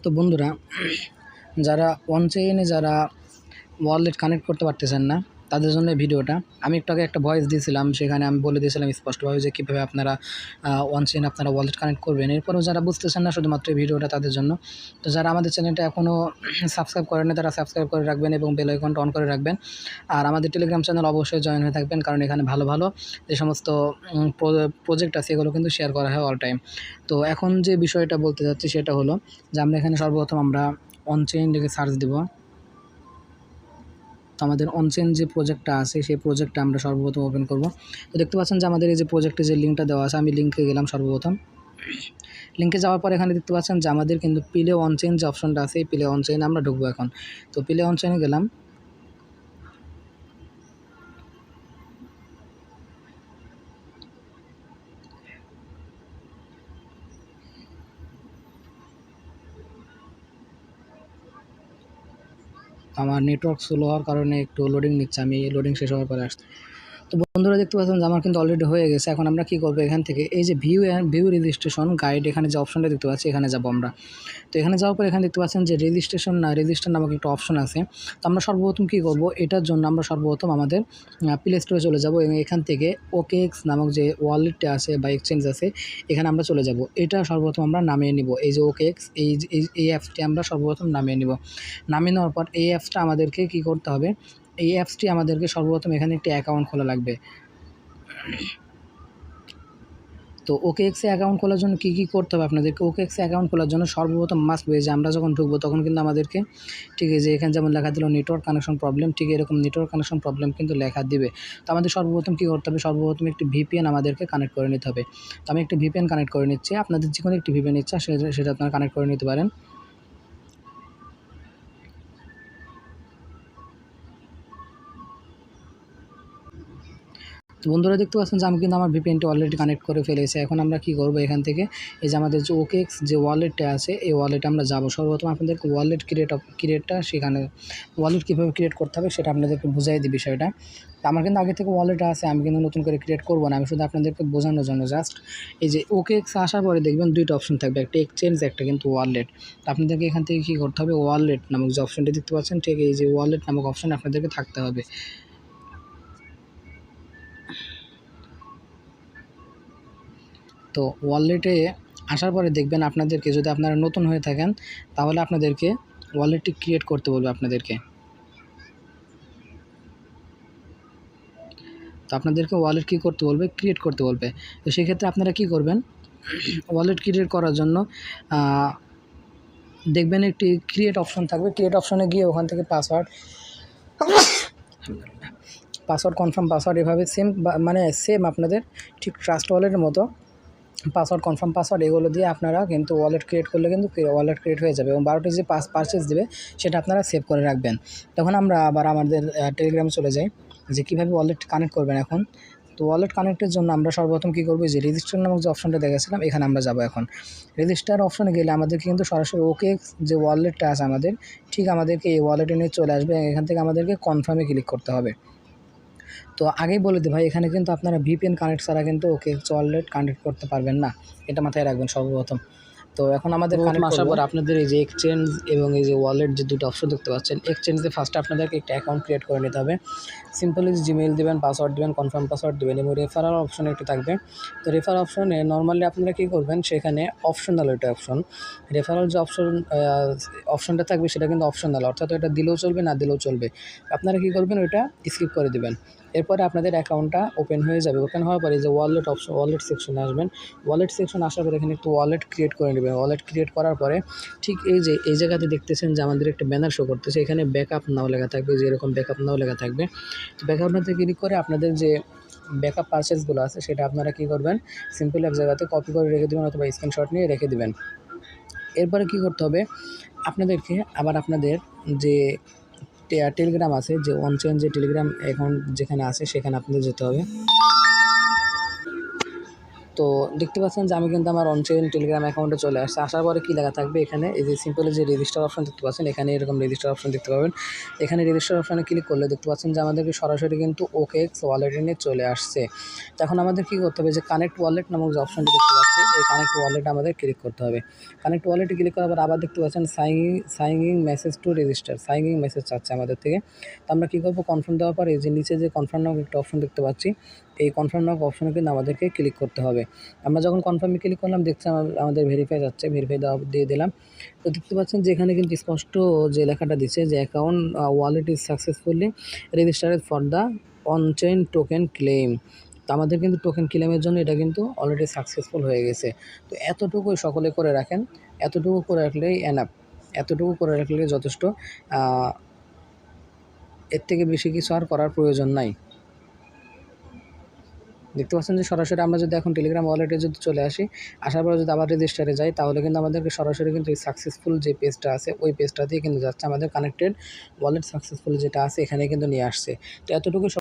তো বন্ধুরা, যারা অনচেইনে যারা ওয়ালেট কানেক্ট করতে পারতেছেন না, তাদের জন্য ভিডিওটা। আমি একটু আগে একটা ভয়েস দিয়েছিলাম, সেখানে আমি বলে দিয়েছিলাম স্পষ্টভাবে যে কীভাবে আপনারা অনচেইন আপনারা ওয়ালেট কানেক্ট করবেন। এরপরেও যারা বুঝতেছেন না, শুধুমাত্র এই ভিডিওটা তাদের জন্য। তো যারা আমাদের চ্যানেলটা এখনও সাবস্ক্রাইব করেন না, তারা সাবস্ক্রাইব করে রাখবেন এবং বেল আইকনটা অন করে রাখবেন। আর আমাদের টেলিগ্রাম চ্যানেল অবশ্যই জয়েন হয়ে থাকবেন, কারণ এখানে ভালো ভালো যে সমস্ত প্রজেক্ট আছে এগুলো কিন্তু শেয়ার করা হয় অল টাইম। তো এখন যে বিষয়টা বলতে যাচ্ছি সেটা হলো যে আমরা এখানে সর্বপ্রথম আমরা অনচেইন লিখে সার্চ দেব। তো আমাদের অনচেইন যে প্রজেক্টটা আছে সেই প্রজেক্টটা আমরা সর্বপ্রথম ওপেন করব। তো দেখতে পাচ্ছেন যে আমাদের এই যে প্রজেক্টে যে লিঙ্কটা দেওয়া আছে, আমি লিঙ্কে গেলাম সর্বপ্রথম। লিঙ্কে যাওয়ার পর এখানে দেখতে পাচ্ছেন যে আমাদের কিন্তু প্লে অনচেইন যে অপশনটা আছে, এই প্লে অনচেইনে আমরা ঢুকবো এখন। তো প্লে অনচেইনে গেলাম। আমার নেটওয়ার্ক স্লো হওয়ার কারণে একটু লোডিং নিচ্ছে, আমি লোডিং শেষ হওয়ার পরে আসছি। তো বন্ধুরা দেখতে পাচ্ছেন যে আমার কিন্তু অলরেডি হয়ে গেছে। এখন আমরা কি করব, এখান থেকে এই যে ভিউ রেজিস্ট্রেশন গাইড, এখানে যে অপশনটা দেখতে পাচ্ছি এখানে যাব আমরা। তো এখানে যাওয়ার পর এখানে দেখতে পাচ্ছেন যে রেজিস্টার নামক একটা অপশন আছে। তো আমরা সর্বপ্রথম কী করব, এটার জন্য আমরা সর্বপ্রথম আমাদের প্লে স্টোরে চলে যাব এবং এখান থেকে OKX নামক যে ওয়ালেটটা আছে বা এক্সচেঞ্জ আছে এখানে আমরা চলে যাব। এটা সর্বপ্রথম আমরা নামিয়ে নিব। এই যে OKX এই অ্যাপসটি আমরা সর্বপ্রথম নামিয়ে নিব। নামিয়ে নেওয়ার পর এই অ্যাপসটা আমাদেরকে কী করতে হবে, এই অ্যাপসটি আমাদেরকে সর্বপ্রথম এখানে একটি অ্যাকাউন্ট খোলা লাগবে। তো OKX অ্যাকাউন্ট খোলার জন্য কী কী করতে হবে আপনাদেরকে, OKX অ্যাকাউন্ট খোলার জন্য সর্বপ্রথম মাস্ট বি যে আমরা যখন ঢুকবো তখন কিন্তু আমাদেরকে ঠিক আছে যে এখানে যেমন লেখা দিল নেটওয়ার্ক কানেকশন প্রবলেম, ঠিক এরকম নেটওয়ার্ক কানেকশন প্রবলেম কিন্তু লেখা দিবে। তো আমাদের সর্বপ্রথম কী করতে হবে, সর্বপ্রথম একটি VPN আমাদেরকে কানেক্ট করে নিতে হবে। তো আমি একটি VPN কানেক্ট করে নিচ্ছি। আপনাদের যে কোনো একটি VPN ইচ্ছা সেটা আপনারা কানেক্ট করে নিতে পারেন। তো বন্ধুরা দেখতে পাচ্ছেন যে আমি কিন্তু আমার VPNটি অলরেডি কানেক্ট করে ফেলেছি। এখন আমরা কি করব, এখান থেকে এই যে আমাদের যে OKX যে ওয়ালেটটা আছে এই ওয়ালেটে আমরা যাব। সর্বপ্রথম আপনাদেরকে ওয়ালেট ক্রিয়েটটা সেখানে ওয়ালেট কীভাবে ক্রিয়েট করতে হবে সেটা আপনাদেরকে বুঝাই দিই বিষয়টা। তো আমার কিন্তু আগে থেকে ওয়ালেট আছে, আমি কিন্তু নতুন করে ক্রিয়েট করব না, আমি শুধু আপনাদেরকে বোঝানোর জন্য জাস্ট। এই যে OKX আসার পরে দেখবেন দুইটা অপশন থাকবে, একটা এক্সচেঞ্জ, একটা কিন্তু ওয়ালেট। তো আপনাদেরকে এখান থেকে কী করতে হবে, ওয়ালেট নামক যে অপশনটি দেখতে পাচ্ছেন ঠিক এই যে ওয়ালেট নামক অপশন আপনাদেরকে থাকতে হবে। তো ওয়ালেটে আসার পরে দেখবেন আপনাদেরকে, যদি আপনারা নতুন হয়ে থাকেন তাহলে আপনাদেরকে ওয়ালেটটি ক্রিয়েট করতে বলবে আপনাদেরকে। তো আপনাদেরকে ওয়ালেট কী করতে বলবে, ক্রিয়েট করতে বলবে। তো সেক্ষেত্রে আপনারা কি করবেন, ওয়ালেট ক্রিয়েট করার জন্য দেখবেন একটি ক্রিয়েট অপশন থাকবে। ক্রিয়েট অপশনে গিয়ে ওখান থেকে পাসওয়ার্ড কনফার্ম পাসওয়ার্ড এভাবে সেম আপনাদের ঠিক ট্রাস্ট ওয়ালেটের মতো পাসওয়ার্ড কনফার্ম পাসওয়ার্ড এগুলো দিয়ে আপনারা কিন্তু ওয়ালেট ক্রিয়েট করলে কিন্তু ওয়ালেট ক্রিয়েট হয়ে যাবে এবং 12টি যে পারচেস দেবে সেটা আপনারা সেভ করে রাখবেন। তখন আমরা আবার আমাদের টেলিগ্রামে চলে যাই যে কীভাবে ওয়ালেট কানেক্ট করবেন এখন। তো ওয়ালেট কানেক্টের জন্য আমরা সর্বপ্রথম কী করবো, যে রেজিস্টার নামক যে অপশনটা দেখেছিলাম এখানে আমরা যাব। এখন রেজিস্টার অপশনে গেলে আমাদেরকে কিন্তু সরাসরি OKX যে ওয়ালেটটা আছে আমাদের ঠিক আমাদেরকে এই ওয়ালেটে নিয়ে চলে আসবে। এখান থেকে আমাদেরকে কনফার্মে ক্লিক করতে হবে। তো আগেই বলে দিই ভাই, এখানে কিন্তু আপনারা VPN কানেক্ট ছাড়া কিন্তু OKX ওয়ালেট কানেক্ট করতে পারবেন না, এটা মাথায় রাখবেন সর্বপ্রথম। তো এখন আমাদের কানেক্ট আসার পর আপনাদের এই যে এক্সচেঞ্জ এবং এই যে ওয়ালেট যে দুটো অপশন দেখতে পাচ্ছেন, এক্সচেঞ্জে ফার্স্টে আপনাদেরকে একটা অ্যাকাউন্ট ক্রিয়েট করে নিতে হবে। সিম্পলি জিমেইল দেবেন, পাসওয়ার্ড দেবেন, কনফার্ম পাসওয়ার্ড দেবেন এবং রেফারাল অপশন একটু থাকবে। তো রেফার অপশনে নর্মালি আপনারা কী করবেন, সেখানে অপশনাল ওইটা অপশন, রেফারাল যে অপশনটা থাকবে সেটা কিন্তু অপশনাল, অর্থাৎ ওইটা দিলেও চলবে না দিলেও চলবে। আপনারা কী করবেন, ওইটা স্কিপ করে দেবেন। এরপরে আপনাদের অ্যাকাউন্টটা ওপেন হয়ে যাবে। ওপেন হওয়ার পরে যে ওয়ালেট সেকশনে আসবেন। ওয়ালেট সেকশন আসার পরে এখানে একটু ওয়ালেট ক্রিয়েট করে নেবেন। ওয়ালেট ক্রিয়েট করার পরে ঠিক এই জায়গাতে দেখতেছেন যে আমাদের একটা ব্যানার শো করতেছে, এখানে ব্যাকআপ নাও লেখা থাকবে, যে এরকম ব্যাকআপ নাও লেখা থাকবে। তো ব্যাকআপ নাওতে ক্লিক করে আপনাদের যে ব্যাকআপ পারচেসগুলো আছে সেটা আপনারা কী করবেন, সিম্পল এক জায়গাতে কপি করে রেখে দেবেন অথবা স্ক্রিনশট নিয়ে রেখে দেবেন। এরপরে কী করতে হবে, আপনাদেরকে আবার আপনাদের যে টেলিগ্রাম আছে, যে অনচেইন যে টেলিগ্রাম অ্যাকাউন্ট যেখানে আছে সেখানে আপনাদের যেতে হবে। তো দেখতে পাচ্ছেন যে আমি কিন্তু আমার অনচেইন টেলিগ্রাম অ্যাকাউন্টে চলে আসছে। আসার পরে কী লেখা থাকবে, এখানে এই যে সিম্পলি যে রেজিস্টার অপশন দেখতে পাচ্ছেন, এখানে এরকম রেজিস্টার অপশন দেখতে পাবেন। এখানে রেজিস্টার অপশনে ক্লিক করলে দেখতে পাচ্ছেন যে আমাদেরকে সরাসরি কিন্তু OKX ওয়ালেটে নিয়ে চলে আসছে। তো এখন আমাদের কী করতে হবে, যে কানেক্ট ওয়ালেট নামক যে অপশনটি দেখতে পাচ্ছি পাচ্ছি এই কানেক্ট ওয়ালেটে আমাদের ক্লিক করতে হবে। কানেক্ট ওয়ালেটে ক্লিক করার পর আবার দেখতে পাচ্ছেন signing message to register, signing message চাচ্ছে আমাদের থেকে। তো আমরা কী করবো, কনফার্ম দেওয়ার পর এই যে নিচে যে কনফার্ম নাও একটা অপশন দেখতে পাচ্ছি, এই কনফার্ম নাও অপশনে কিন্তু আমাদেরকে ক্লিক করতে হবে। আমরা যখন কনফার্মে ক্লিক করলাম দেখছি আমাদের ভেরিফাই যাচ্ছে, ভেরিফাই দিয়ে দিলাম। তো দেখতে পাচ্ছেন যে এখানে কিন্তু স্পষ্ট যে লেখাটা দিচ্ছে যে account wallet is successfully registered for the on-chain token claim. তো আমাদের কিন্তু টোকেন ক্লেমের জন্য এটা কিন্তু অলরেডি সাকসেসফুল হয়ে গেছে। তো এতটুকুই সকলে করে রাখেন, এতটুকু করে রাখলেই এনাফ, এতটুকু করে রাখলে যথেষ্ট। এর থেকে বেশি কিছু আর করার প্রয়োজন নাই। দেখতে পাচ্ছেন যে সরাসরি আমরা যদি এখন টেলিগ্রাম ওয়ালেটে যদি চলে আসি, আসার পরে যদি আবার রেজিস্টারে যাই, তাহলে কিন্তু আমাদেরকে সরাসরি কিন্তু এই সাকসেসফুল যে পেজটা আছে ওই পেজটা দিয়ে কিন্তু যাচ্ছে, আমাদের কানেক্টেড ওয়ালেট সাকসেসফুল যেটা আছে এখানে কিন্তু নিয়ে আসছে। তো এতটুকু